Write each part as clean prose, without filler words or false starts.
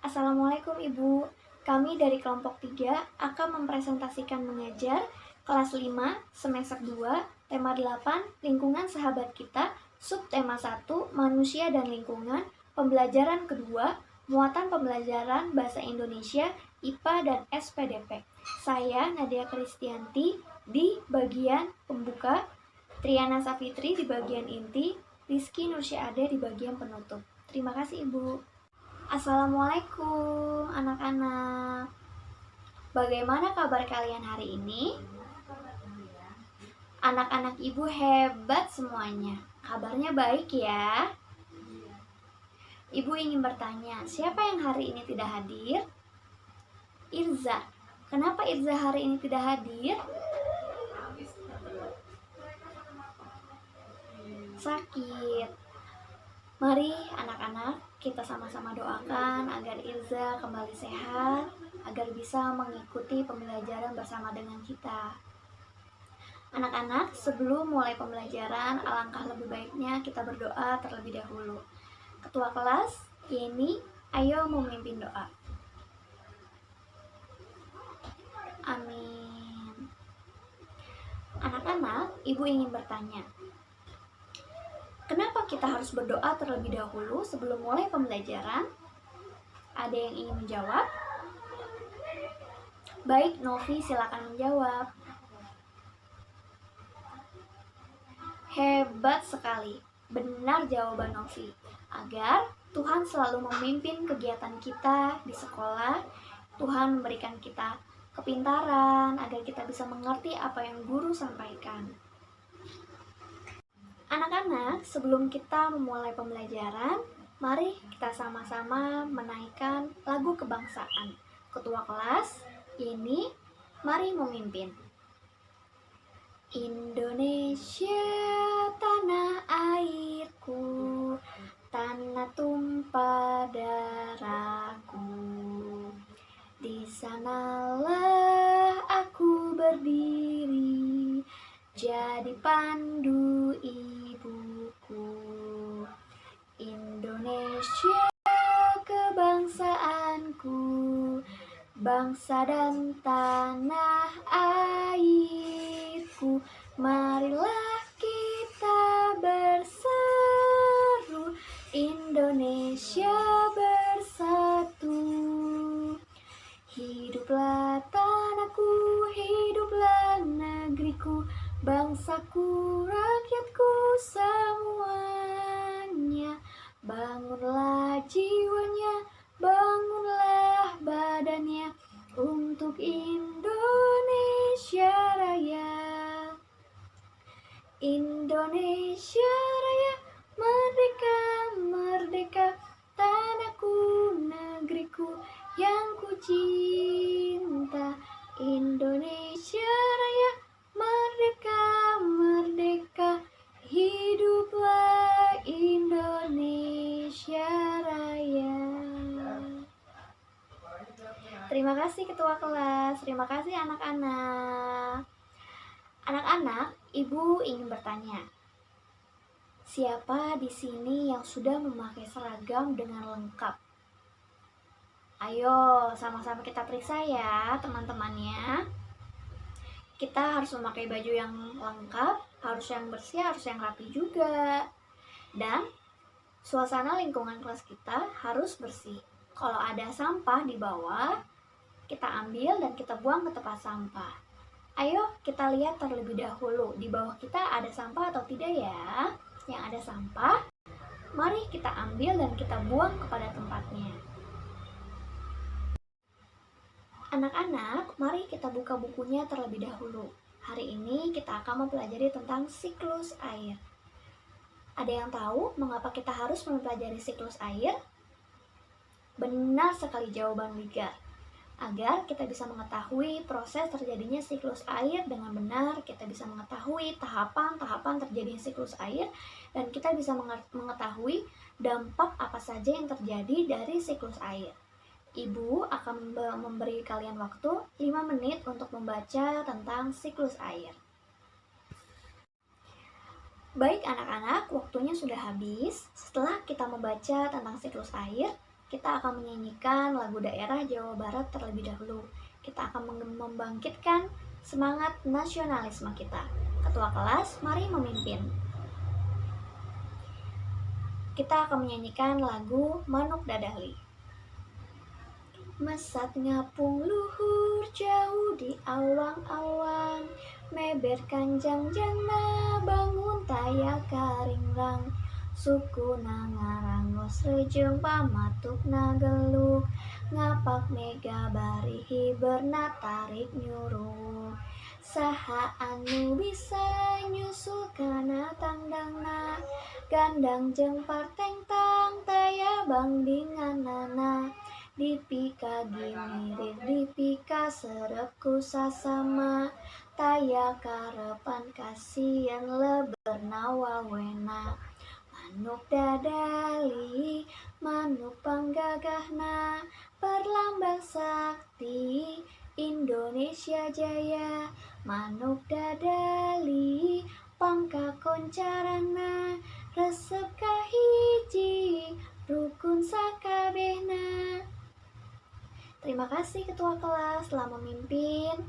Assalamualaikum Ibu. Kami dari kelompok 3 akan mempresentasikan mengajar kelas 5 semester 2 tema 8 lingkungan sahabat kita, subtema 1 manusia dan lingkungan, pembelajaran kedua muatan pembelajaran bahasa Indonesia, IPA dan SPDP. Saya Nadia Kristianti di bagian pembuka, Triana Safitri di bagian inti, Rizky Nursyade di bagian penutup. Terima kasih Ibu. Assalamualaikum anak-anak. Bagaimana kabar kalian hari ini? Anak-anak ibu hebat semuanya. Kabarnya baik ya. Ibu ingin bertanya, siapa yang hari ini tidak hadir? Irza. Kenapa Irza hari ini tidak hadir? Sakit. Mari anak-anak, kita sama-sama doakan agar Irza kembali sehat, agar bisa mengikuti pembelajaran bersama dengan kita. Anak-anak, sebelum mulai pembelajaran, alangkah lebih baiknya kita berdoa terlebih dahulu. Ketua kelas, Yeni, ayo memimpin doa. Amin. Anak-anak, ibu ingin bertanya, kenapa kita harus berdoa terlebih dahulu sebelum mulai pembelajaran? Ada yang ingin menjawab? Baik, Novi silakan menjawab. Hebat sekali, benar jawaban Novi. Agar Tuhan selalu memimpin kegiatan kita di sekolah, Tuhan memberikan kita kepintaran agar kita bisa mengerti apa yang guru sampaikan. Anak-anak, sebelum kita memulai pembelajaran, mari kita sama-sama menaikkan lagu kebangsaan. Ketua kelas, ini mari memimpin. Indonesia tanah airku, tanah tumpah darahku. Di sanalah aku berdiri, jadi pandu ibuku. Indonesia kebangsaanku, bangsa dan tanah airku. Marilah kita berseru, Indonesia bersatu. Hiduplah tanahku, hiduplah negeriku, bangsaku, rakyatku semuanya. Bangunlah jiwanya, bangunlah badannya untuk Indonesia Raya. Indonesia Raya, merdeka, merdeka, tanahku, negeriku yang ku cinta. Indonesia Raya, merdeka, merdeka, hiduplah Indonesia Raya. Terima kasih Ketua kelas, terima kasih anak-anak. Anak-anak, Ibu ingin bertanya, siapa di sini yang sudah memakai seragam dengan lengkap? Ayo, sama-sama kita periksa ya teman-temannya. Kita harus memakai baju yang lengkap, harus yang bersih, harus yang rapi juga. Dan suasana lingkungan kelas kita harus bersih. Kalau ada sampah di bawah, kita ambil dan kita buang ke tempat sampah. Ayo kita lihat terlebih dahulu di bawah kita ada sampah atau tidak ya. Yang ada sampah, mari kita ambil dan kita buang kepada tempatnya. Anak-anak, mari kita buka bukunya terlebih dahulu. Hari ini kita akan mempelajari tentang siklus air. Ada yang tahu mengapa kita harus mempelajari siklus air? Benar sekali jawaban Liga. Agar kita bisa mengetahui proses terjadinya siklus air dengan benar, kita bisa mengetahui tahapan-tahapan terjadinya siklus air, dan kita bisa mengetahui dampak apa saja yang terjadi dari siklus air. Ibu akan memberi kalian waktu 5 menit untuk membaca tentang siklus air. Baik anak-anak, waktunya sudah habis. Setelah kita membaca tentang siklus air, kita akan menyanyikan lagu daerah Jawa Barat terlebih dahulu. Kita akan membangkitkan semangat nasionalisme kita. Ketua kelas, mari memimpin. Kita akan menyanyikan lagu Manuk Dadali. Mesat ngapung luhur jauh di awang-awang, meber kanjang jana bangun taya karingrang, suku nangarangos rejeng pamatuk nageluk, ngapak mega barihi bernatarik nyuruh. Saha anu bisa nyusul kana tangdangna, gandang jeung partengtang taya bangdinganana, dipika gimirir dipika serepku sasama, taya karepan kasian leberna wawena. Manuk dadali manuk panggagahna, perlambang sakti Indonesia Jaya. Manuk dadali pangka koncarana, resep kahiji rukun sakabehna. Terima kasih Ketua kelas telah memimpin,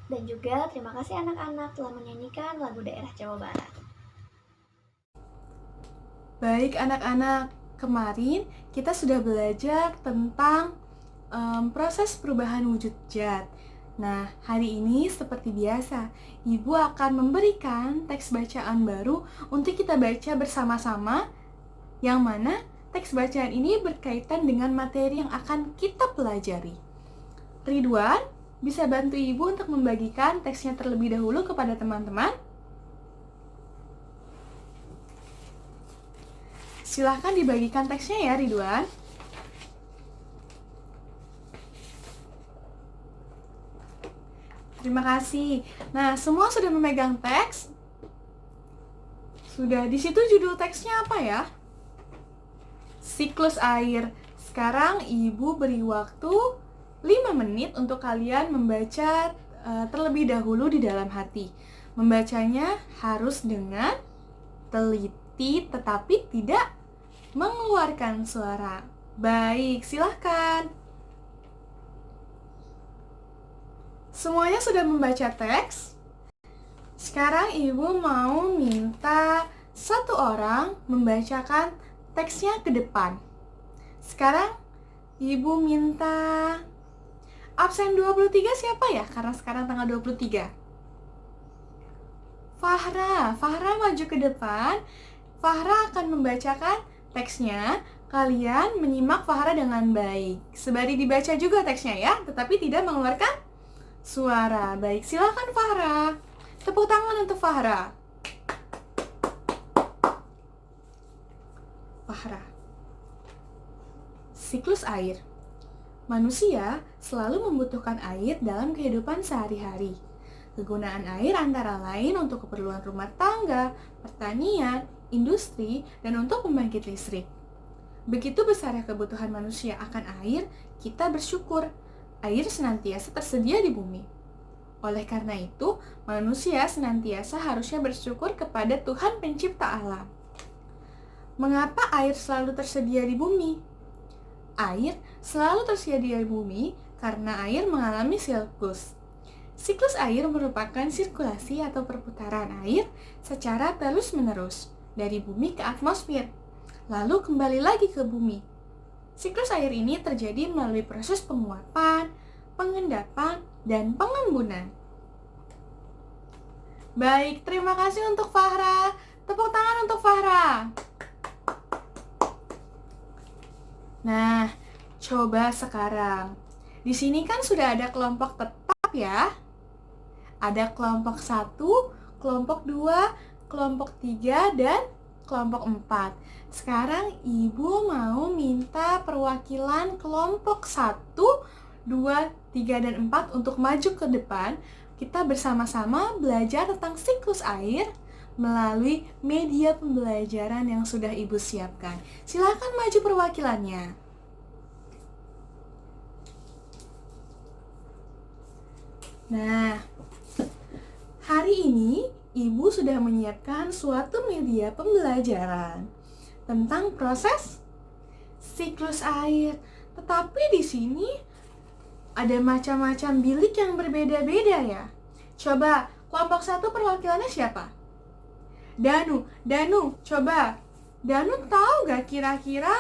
dan juga terima kasih anak-anak telah menyanyikan lagu daerah Jawa Barat. Baik anak-anak, kemarin kita sudah belajar tentang proses perubahan wujud zat. Nah, hari ini seperti biasa, Ibu akan memberikan teks bacaan baru untuk kita baca bersama-sama, yang mana teks bacaan ini berkaitan dengan materi yang akan kita pelajari. Ridwan, bisa bantu Ibu untuk membagikan teksnya terlebih dahulu kepada teman-teman? Silahkan dibagikan teksnya ya, Ridwan. Terima kasih. Nah, semua sudah memegang teks? Sudah, di situ judul teksnya apa ya? Siklus air. Sekarang Ibu beri waktu 5 menit untuk kalian membaca terlebih dahulu di dalam hati. Membacanya harus dengan teliti tetapi tidak mengeluarkan suara. Baik, silahkan. Semuanya sudah membaca teks? Sekarang Ibu mau minta satu orang membacakan teksnya ke depan. Sekarang Ibu minta absen 23 siapa ya? Karena sekarang tanggal 23. Fahra maju ke depan. Fahra akan membacakan teksnya. Kalian menyimak Fahra dengan baik. Sembari dibaca juga teksnya ya, tetapi tidak mengeluarkan suara. Baik, silakan Fahra. Tepuk tangan untuk Fahra. Fahra. Siklus air. Manusia selalu membutuhkan air dalam kehidupan sehari-hari. Kegunaan air antara lain untuk keperluan rumah tangga, pertanian, industri, dan untuk pembangkit listrik. Begitu besarnya kebutuhan manusia akan air, kita bersyukur air senantiasa tersedia di bumi. Oleh karena itu, manusia senantiasa harusnya bersyukur kepada Tuhan Pencipta alam. Mengapa air selalu tersedia di bumi? Air selalu tersedia di bumi karena air mengalami siklus. Siklus air merupakan sirkulasi atau perputaran air secara terus-menerus dari bumi ke atmosfer, lalu kembali lagi ke bumi. Siklus air ini terjadi melalui proses penguapan, pengendapan, dan pengembunan. Baik, terima kasih untuk Fahra. Tepuk tangan untuk Fahra. Nah, coba sekarang. Di sini kan sudah ada kelompok tetap ya. Ada kelompok 1, kelompok 2, kelompok 3, dan kelompok 4. Sekarang Ibu mau minta perwakilan kelompok 1, 2, 3, dan 4 untuk maju ke depan. Kita bersama-sama belajar tentang siklus air melalui media pembelajaran yang sudah Ibu siapkan. Silakan maju perwakilannya. Nah, hari ini Ibu sudah menyiapkan suatu media pembelajaran tentang proses siklus air. Tetapi di sini ada macam-macam bilik yang berbeda-beda ya. Coba, kelompok 1 perwakilannya siapa? Danu, coba. Danu tahu gak kira-kira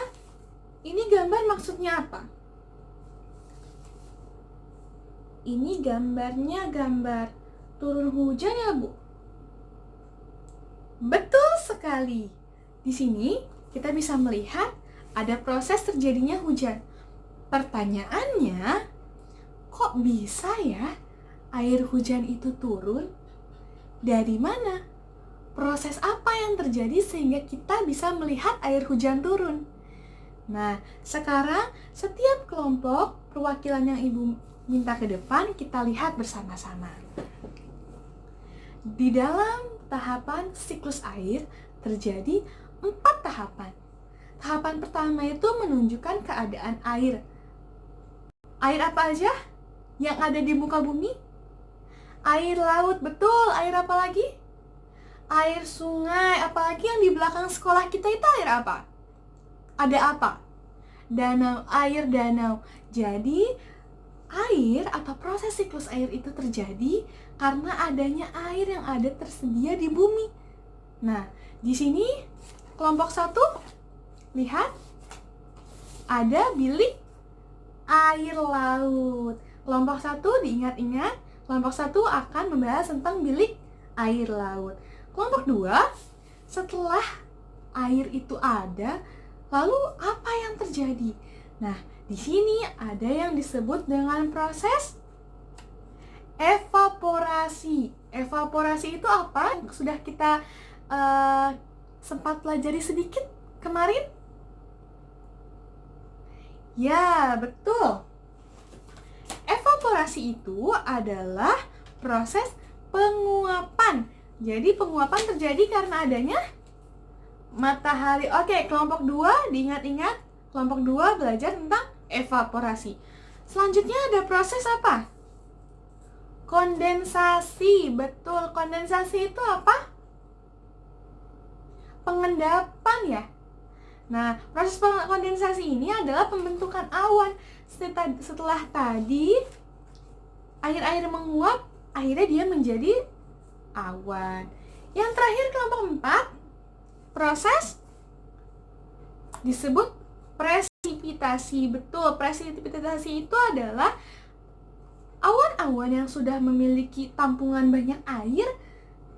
ini gambar maksudnya apa? Ini gambarnya gambar turun hujan ya, Bu? Betul sekali. Di sini kita bisa melihat ada proses terjadinya hujan. Pertanyaannya, kok bisa ya air hujan itu turun? Dari mana? Proses apa yang terjadi sehingga kita bisa melihat air hujan turun? Nah, sekarang setiap kelompok perwakilan yang Ibu minta ke depan kita lihat bersama-sama. Di dalam tahapan siklus air terjadi 4 tahapan. Tahapan pertama itu menunjukkan keadaan air. Air apa aja yang ada di muka bumi? Air laut, betul. Air apa lagi? Air sungai, apalagi yang di belakang sekolah kita itu air apa? Ada apa? Danau, air danau. Jadi, air atau proses siklus air itu terjadi karena adanya air yang ada tersedia di bumi. Nah, di sini kelompok 1, lihat, ada bilik air laut. Kelompok 1 diingat-ingat, kelompok 1 akan membahas tentang bilik air laut. Kelompok 2, setelah air itu ada, lalu apa yang terjadi? Nah, di sini ada yang disebut dengan proses evaporasi. Evaporasi itu apa? Sudah kita sempat pelajari sedikit kemarin? Ya, betul. Evaporasi itu adalah proses penguapan. Jadi penguapan terjadi karena adanya matahari. Oke, kelompok 2 diingat-ingat. Kelompok 2 belajar tentang evaporasi. Selanjutnya ada proses apa? Kondensasi. Betul, kondensasi itu apa? Pengendapan ya. Nah, proses kondensasi ini adalah pembentukan awan. Setelah tadi air-air menguap, akhirnya dia menjadi awan. Yang terakhir kelompok 4, proses disebut presipitasi. Betul, presipitasi itu adalah awan-awan yang sudah memiliki tampungan banyak air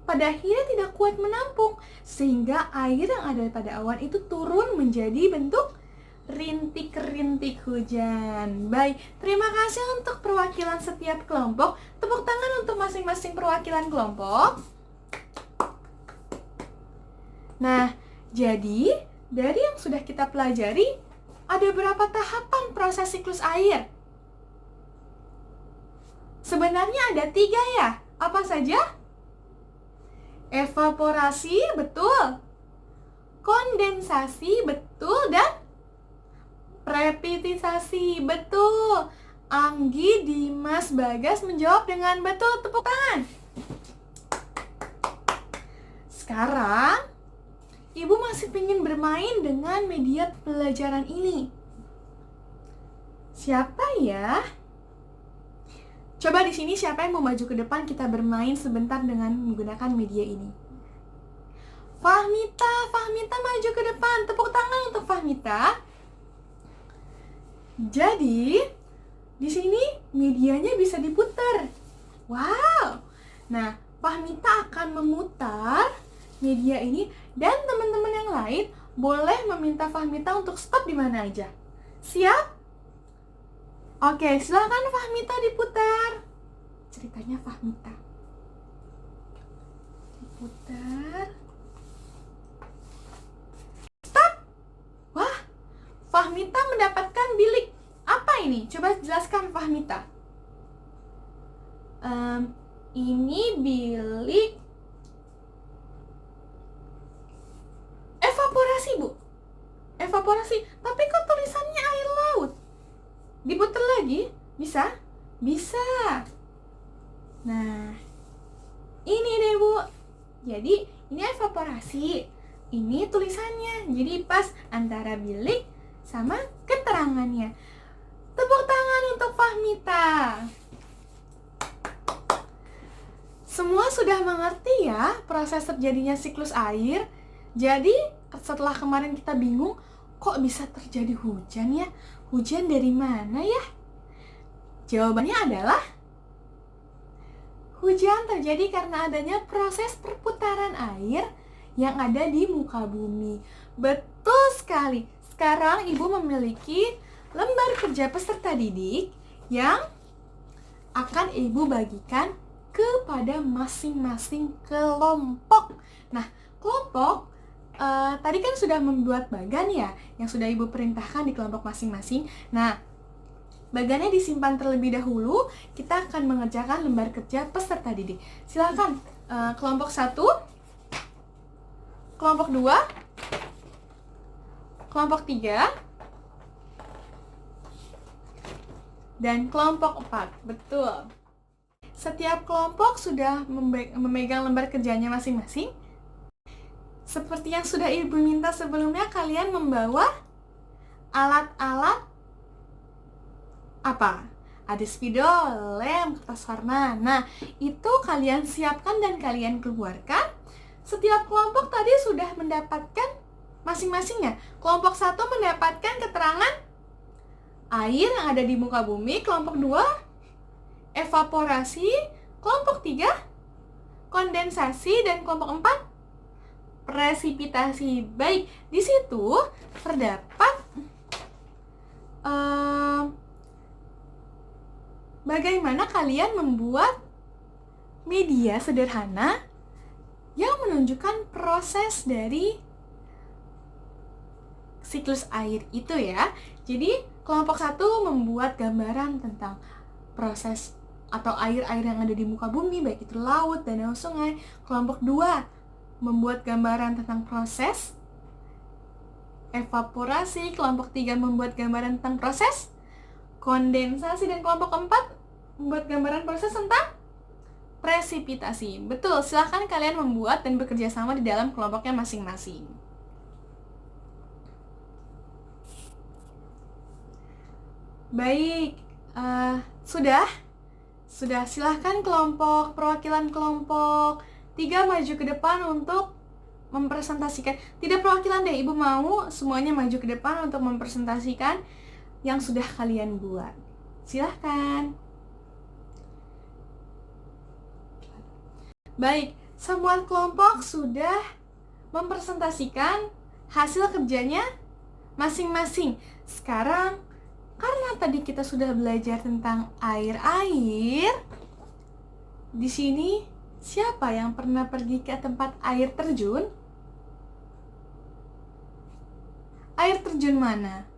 pada akhirnya tidak kuat menampung, sehingga air yang ada pada awan itu turun menjadi bentuk rintik-rintik hujan. Baik, terima kasih untuk perwakilan setiap kelompok. Tepuk tangan untuk masing-masing perwakilan kelompok. Nah, jadi dari yang sudah kita pelajari, ada berapa tahapan proses siklus air? Sebenarnya ada 3 ya. Apa saja? Evaporasi, betul. Kondensasi, betul. Dan prepitisasi, betul. Anggi, Dimas, Bagas menjawab dengan betul. Tepuk tangan. Sekarang, Ibu masih ingin bermain dengan media pelajaran ini. Siapa ya? Coba di sini siapa yang mau maju ke depan, kita bermain sebentar dengan menggunakan media ini. Fahmita maju ke depan. Tepuk tangan untuk Fahmita. Jadi, di sini medianya bisa diputar. Wow. Nah, Fahmita akan memutar media ini dan teman-teman yang lain boleh meminta Fahmita untuk stop di mana aja. Siap? Oke, silakan Fahmita diputar. Ceritanya Fahmita. Diputar. Stop. Wah, Fahmita mendapatkan bilik. Apa ini? Coba jelaskan Fahmita. Ini bilik evaporasi, Bu. Evaporasi. Tapi kok tulisannya air laut? Diputar lagi? Bisa? Bisa. Nah, ini deh, Bu. Jadi, ini evaporasi. Ini tulisannya. Jadi pas antara bilik sama keterangannya. Tepuk tangan untuk Fahmita. Semua sudah mengerti ya proses terjadinya siklus air. Jadi setelah kemarin kita bingung, kok bisa terjadi hujan ya? Hujan dari mana ya? Jawabannya adalah hujan terjadi karena adanya proses perputaran air yang ada di muka bumi. Betul sekali. Sekarang Ibu memiliki lembar kerja peserta didik yang akan Ibu bagikan kepada masing-masing kelompok. Nah, kelompok tadi kan sudah membuat bagan ya, yang sudah Ibu perintahkan di kelompok masing-masing. Nah, bagannya disimpan terlebih dahulu. Kita akan mengerjakan lembar kerja peserta didik. Silakan kelompok 1, kelompok 2, kelompok 3, dan kelompok 4. Betul. Setiap kelompok sudah memegang lembar kerjanya masing-masing. Seperti yang sudah Ibu minta sebelumnya, kalian membawa alat-alat apa? Ada spidol, lem, kertas warna. Nah, itu kalian siapkan dan kalian keluarkan. Setiap kelompok tadi sudah mendapatkan masing-masingnya. Kelompok 1 mendapatkan keterangan air yang ada di muka bumi. Kelompok 2 evaporasi, kelompok 3 kondensasi, dan kelompok 4 presipitasi. Baik, di situ terdapat bagaimana kalian membuat media sederhana yang menunjukkan proses dari siklus air itu ya. Jadi kelompok 1 membuat gambaran tentang proses atau air-air yang ada di muka bumi, baik itu laut, danau, sungai. Kelompok 2 membuat gambaran tentang proses evaporasi. Kelompok 3 membuat gambaran tentang proses kondensasi, dan kelompok 4 membuat gambaran proses tentang presipitasi. Betul, silahkan kalian membuat dan bekerja sama di dalam kelompoknya masing-masing. Baik, sudah, silahkan perwakilan kelompok 3 maju ke depan untuk mempresentasikan. Tidak perwakilan deh, Ibu mau semuanya maju ke depan untuk mempresentasikan yang sudah kalian buat. Silahkan. Baik, semua kelompok sudah mempresentasikan hasil kerjanya masing-masing. Sekarang, karena tadi kita sudah belajar tentang air-air, di sini siapa yang pernah pergi ke tempat air terjun? Air terjun mana?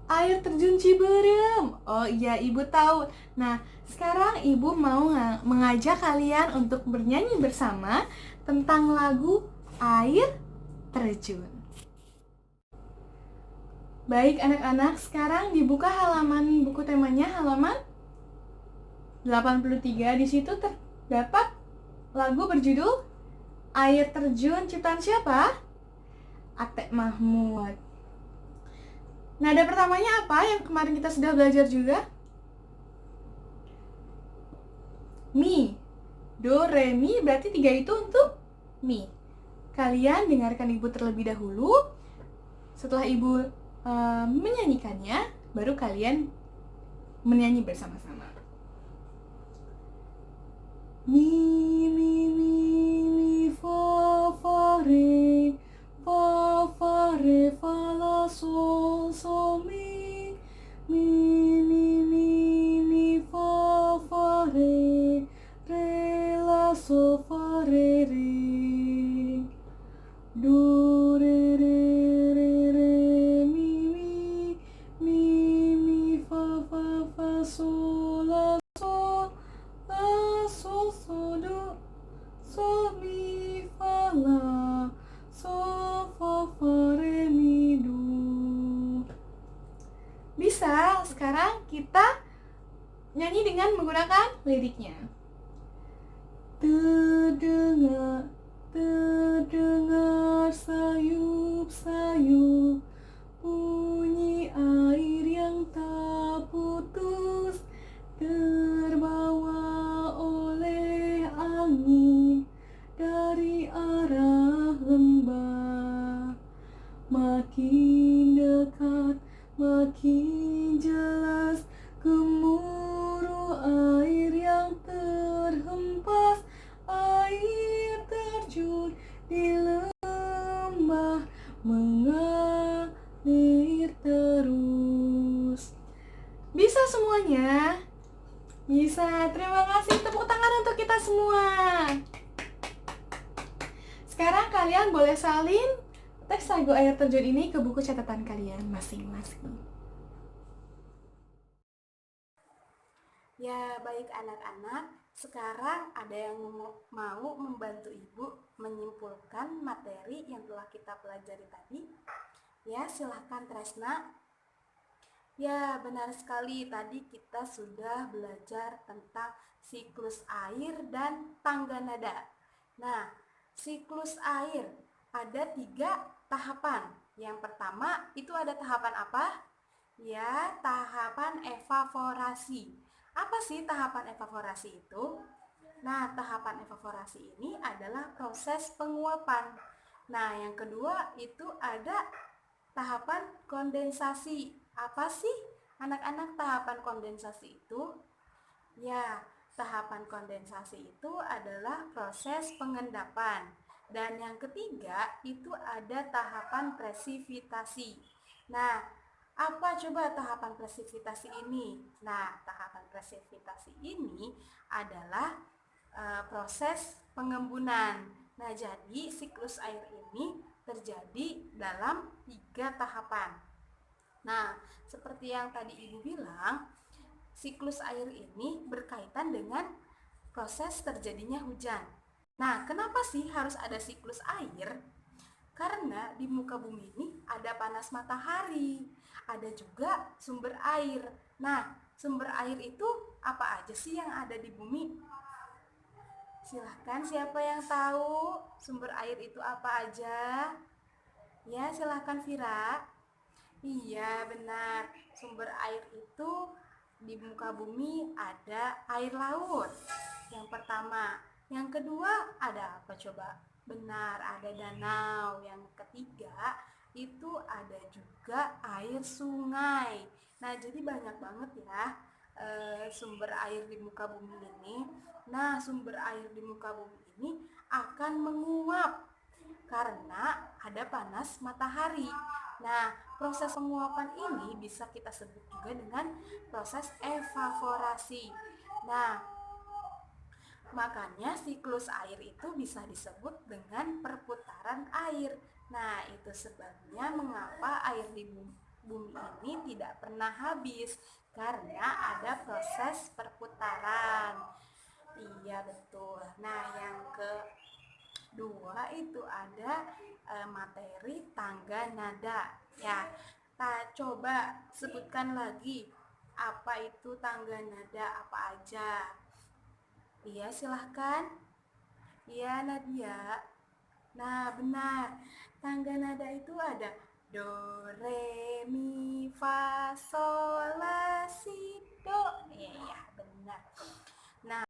Air terjun Ciberem. Oh iya, Ibu tahu. Nah, sekarang Ibu mau mengajak kalian untuk bernyanyi bersama tentang lagu Air Terjun. Baik anak-anak, sekarang dibuka halaman buku temanya, halaman 83. Di situ terdapat lagu berjudul Air Terjun, ciptaan siapa? Atek Mahmud. Nada pertamanya apa yang kemarin kita sudah belajar juga? Mi. Do, re, mi, berarti 3 itu untuk mi. Kalian dengarkan Ibu terlebih dahulu. Setelah Ibu menyanyikannya, baru kalian menyanyi bersama-sama. Mi, mi, mi, mi, fa, fa, re, fa, la, sol, sol, mi, mi, mi, mi, mi, fa, re, la, sol, fa, re, do, re, sol, la, sol, do, sol, mi, fa, la, sol, fa, re, mi, do. Bisa, sekarang kita nyanyi dengan menggunakan liriknya. Terdengar sayup-sayup makin dekat, makin jelas gemuruh air yang terhempas, air terjun di lembah mengalir terus. Bisa semuanya? Bisa. Terima kasih, tepuk tangan untuk kita semua. Sekarang kalian boleh salin teks lagu air terjun ini ke buku catatan kalian masing-masing. Ya, baik anak-anak. Sekarang ada yang mau membantu Ibu menyimpulkan materi yang telah kita pelajari tadi? Ya, silahkan Tresna. Ya, benar sekali. Tadi kita sudah belajar tentang siklus air dan tangga nada. Nah, siklus air ada 3 tahapan. Yang pertama itu ada tahapan apa? Ya, tahapan evaporasi. Apa sih tahapan evaporasi itu? Nah, tahapan evaporasi ini adalah proses penguapan. Nah, yang kedua itu ada tahapan kondensasi. Apa sih anak-anak tahapan kondensasi itu? Ya, tahapan kondensasi itu adalah proses pengendapan. Dan yang ketiga itu ada tahapan presipitasi. Nah, apa coba tahapan presipitasi ini? Nah, tahapan presipitasi ini adalah proses pengembunan. Nah, jadi siklus air ini terjadi dalam 3 tahapan. Nah, seperti yang tadi Ibu bilang, siklus air ini berkaitan dengan proses terjadinya hujan. Nah, kenapa sih harus ada siklus air? Karena di muka bumi ini ada panas matahari, ada juga sumber air. Nah, sumber air itu apa aja sih yang ada di bumi? Silahkan, siapa yang tahu sumber air itu apa aja? Ya, silahkan Vira. Iya, benar. Sumber air itu di muka bumi ada air laut. Yang pertama. Yang kedua ada apa coba? Benar, ada danau. Yang ketiga itu ada juga air sungai. Nah, jadi banyak banget ya sumber air di muka bumi ini. Nah, sumber air di muka bumi ini akan menguap karena ada panas matahari. Nah, proses penguapan ini bisa kita sebut juga dengan proses evaporasi. Nah, makanya siklus air itu bisa disebut dengan perputaran air. Nah, itu sebabnya mengapa air di bumi ini tidak pernah habis, karena ada proses perputaran. Iya, betul. Nah, yang kedua itu ada materi tangga nada. Ya, coba sebutkan lagi apa itu tangga nada, apa aja. Iya, silahkan. Iya, Nadia. Nah, benar. Tangga nada itu ada do, re, mi, fa, sol, la, si, do. Iya, benar. Nah,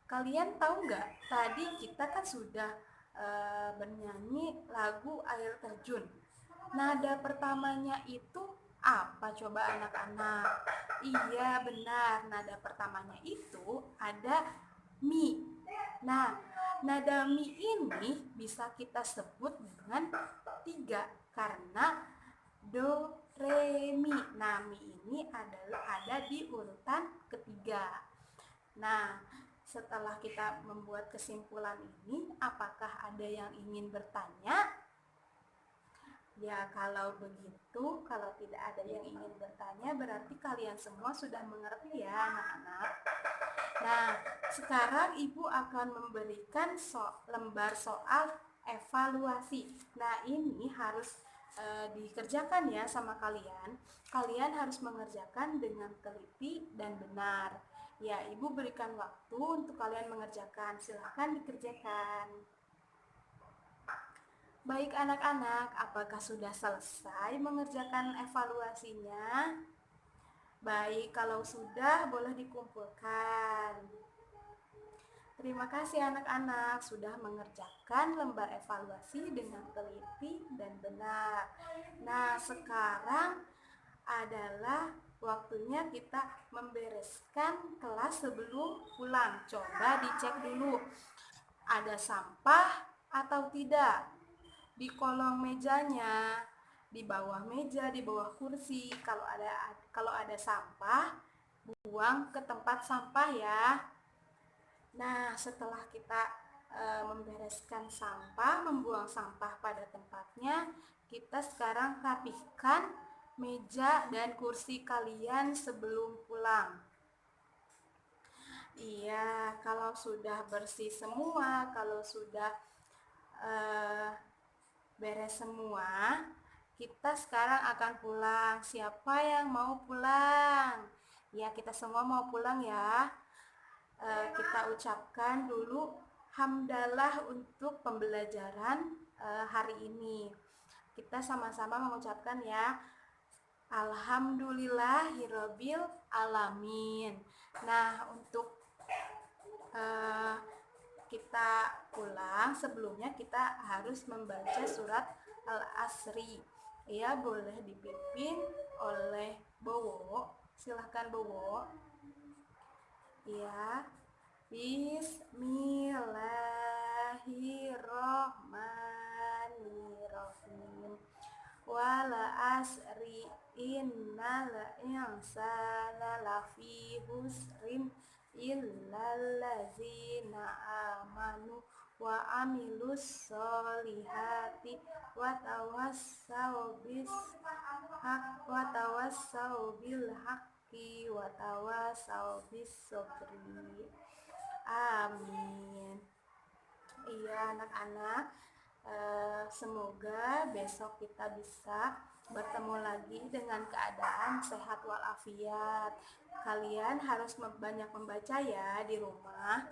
kalian tahu nggak? Tadi kita kan sudah bernyanyi lagu air terjun. Nada pertamanya itu apa coba anak-anak? Iya, benar. Nada pertamanya itu ada mi. Nah, nada mi ini bisa kita sebut dengan 3 karena do, re, mi. Nah, mi ini adalah ada di urutan ketiga. Nah, setelah kita membuat kesimpulan ini, apakah ada yang ingin bertanya? Ya, kalau begitu, kalau tidak ada yang ingin bertanya, berarti kalian semua sudah mengerti ya, anak-anak. Nah, sekarang Ibu akan memberikan lembar soal evaluasi. Nah, ini harus dikerjakan ya sama kalian. Kalian harus mengerjakan dengan teliti dan benar. Ya, Ibu berikan waktu untuk kalian mengerjakan. Silahkan dikerjakan. Baik anak-anak, apakah sudah selesai mengerjakan evaluasinya? Baik, kalau sudah boleh dikumpulkan. Terima kasih anak-anak sudah mengerjakan lembar evaluasi dengan teliti dan dan benar. Nah, sekarang adalah waktunya kita membereskan kelas sebelum pulang. Coba dicek dulu, ada sampah atau tidak di kolong mejanya, di bawah meja, di bawah kursi. Kalau ada sampah, buang ke tempat sampah ya. Nah, setelah kita membereskan sampah, membuang sampah pada tempatnya, kita sekarang rapihkan meja dan kursi kalian sebelum pulang. Iya, kalau sudah bersih semua, kalau sudah beres semua, kita sekarang akan pulang. Siapa yang mau pulang? Ya, kita semua mau pulang ya. Kita ucapkan dulu hamdalah untuk pembelajaran hari ini. Kita sama-sama mengucapkan ya, alhamdulillahirabbil alamin. Nah, untuk kita pulang, sebelumnya kita harus membaca surat Al-Asri. Ya, boleh dipimpin oleh Bowo. Silahkan Bowo. Ya, Bismillahirrahmanirrahim. Wala asri innal insana lafi husrin illal ladzina amanu wa amilus solihati wa tawassau bil haqqi wa tawassau bis sabri. Amin. Iya anak-anak, semoga besok kita bisa bertemu lagi dengan keadaan sehat walafiat. Kalian harus banyak membaca ya di rumah.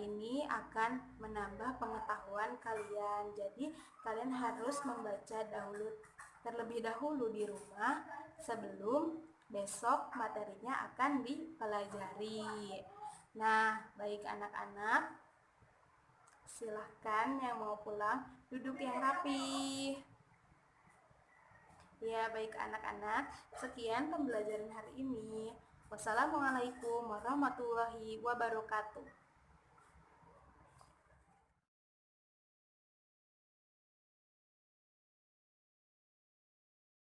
Ini akan menambah pengetahuan kalian. Jadi kalian harus membaca terlebih dahulu di rumah sebelum besok materinya akan dipelajari. Nah, baik anak-anak, silahkan yang mau pulang duduk yang rapi. Ya, baik anak-anak, sekian pembelajaran hari ini. Wassalamualaikum warahmatullahi wabarakatuh.